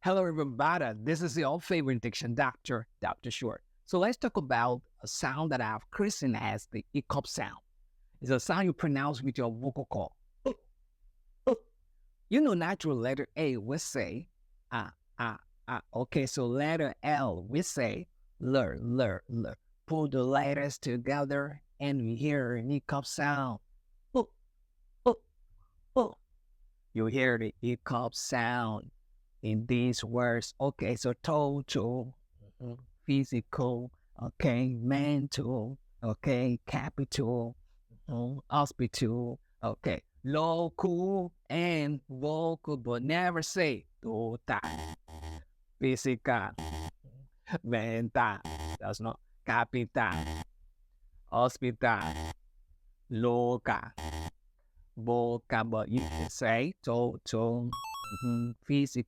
Hello, everybody. This is your favorite diction doctor, Dr. Short. So let's talk about a sound that I've christened as the hiccup sound. It's a sound you pronounce with your vocal cord. You know, natural letter A, we say Okay, so letter L, we say l. Pull the letters together and we hear an hiccup sound. Uh, uh, uh. You hear the hiccup sound in these words. Okay, so total, physical, okay, mental, okay, capital, hospital, okay, local and vocal, but never say total, physical, mental. That's not capital, hospital, local, vocal, but you can say total, physical.